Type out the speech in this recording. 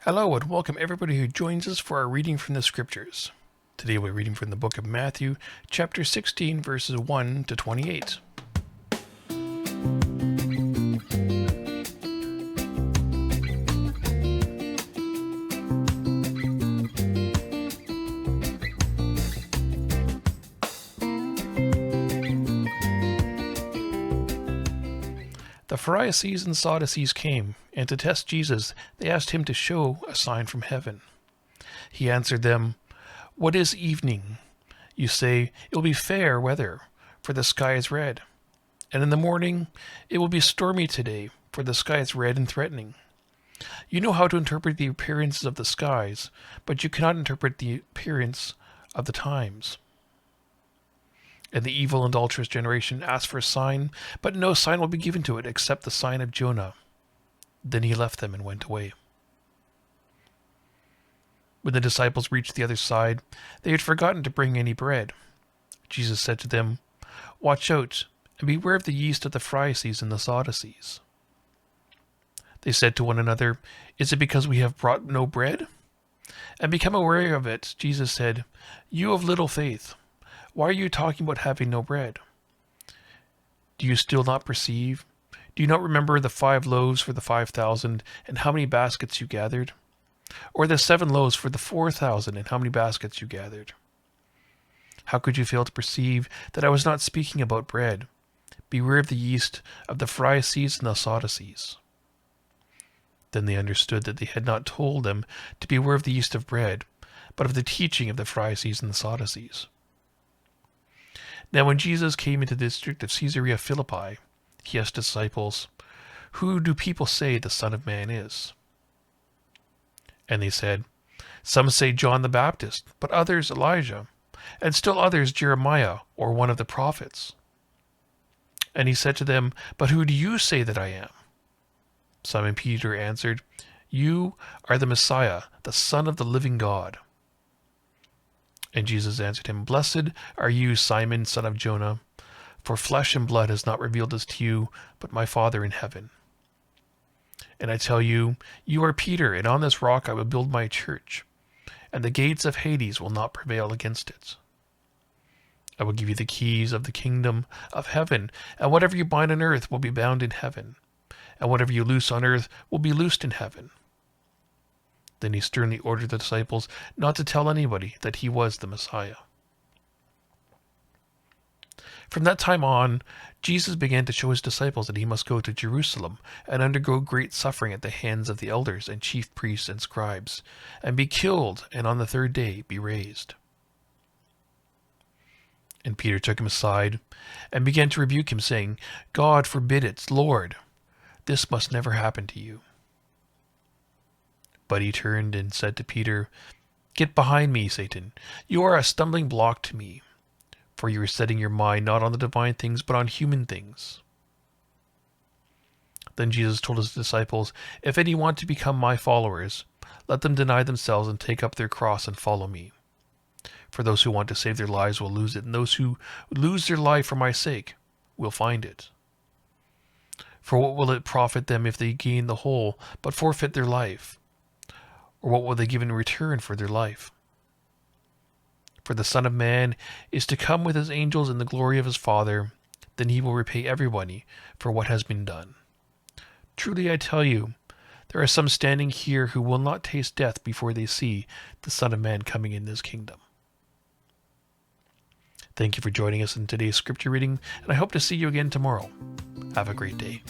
Hello and welcome everybody who joins us for our reading from the scriptures. Today we're reading from the book of Matthew, chapter 16, verses 1 to 28. The Pharisees and Sadducees came, and to test Jesus, they asked him to show a sign from heaven. He answered them, "What is evening? You say, it will be fair weather, for the sky is red. And in the morning, it will be stormy today, for the sky is red and threatening. You know how to interpret the appearances of the skies, but you cannot interpret the appearance of the times. And the evil and adulterous generation asked for a sign, but no sign will be given to it except the sign of Jonah." Then he left them and went away. When the disciples reached the other side, they had forgotten to bring any bread. Jesus said to them, "Watch out, and beware of the yeast of the Pharisees and the Sadducees." They said to one another, "Is it because we have brought no bread?" And become aware of it, Jesus said, "You of little faith, why are you talking about having no bread? Do you still not perceive? Do you not remember the 5 loaves for the 5,000 and how many baskets you gathered? Or the 7 loaves for the 4,000 and how many baskets you gathered? How could you fail to perceive that I was not speaking about bread? Beware of the yeast of the Pharisees and the Sadducees." Then they understood that they had not told them to beware of the yeast of bread, but of the teaching of the Pharisees and the Sadducees. Now when Jesus came into the district of Caesarea Philippi, he asked his disciples, "Who do people say the Son of Man is?" And they said, "Some say John the Baptist, but others Elijah, and still others Jeremiah or one of the prophets." And he said to them, "But who do you say that I am?" Simon Peter answered, "You are the Messiah, the Son of the living God." And Jesus answered him, "Blessed are you, Simon, son of Jonah, for flesh and blood has not revealed this to you, but my Father in heaven. And I tell you, you are Peter, and on this rock I will build my church, and the gates of Hades will not prevail against it. I will give you the keys of the kingdom of heaven, and whatever you bind on earth will be bound in heaven, and whatever you loose on earth will be loosed in heaven." Then he sternly ordered the disciples not to tell anybody that he was the Messiah. From that time on, Jesus began to show his disciples that he must go to Jerusalem and undergo great suffering at the hands of the elders and chief priests and scribes, and be killed, and on the 3rd day be raised. And Peter took him aside and began to rebuke him, saying, "God forbid it, Lord, this must never happen to you." But he turned and said to Peter, "Get behind me, Satan. You are a stumbling block to me, for you are setting your mind not on the divine things, but on human things." Then Jesus told his disciples, "If any want to become my followers, let them deny themselves and take up their cross and follow me. For those who want to save their lives will lose it, and those who lose their life for my sake will find it. For what will it profit them if they gain the whole, but forfeit their life? Or what will they give in return for their life? For the Son of Man is to come with his angels in the glory of his Father, then he will repay everybody for what has been done. Truly I tell you, there are some standing here who will not taste death before they see the Son of Man coming in his kingdom." Thank you for joining us in today's scripture reading, and I hope to see you again tomorrow. Have a great day.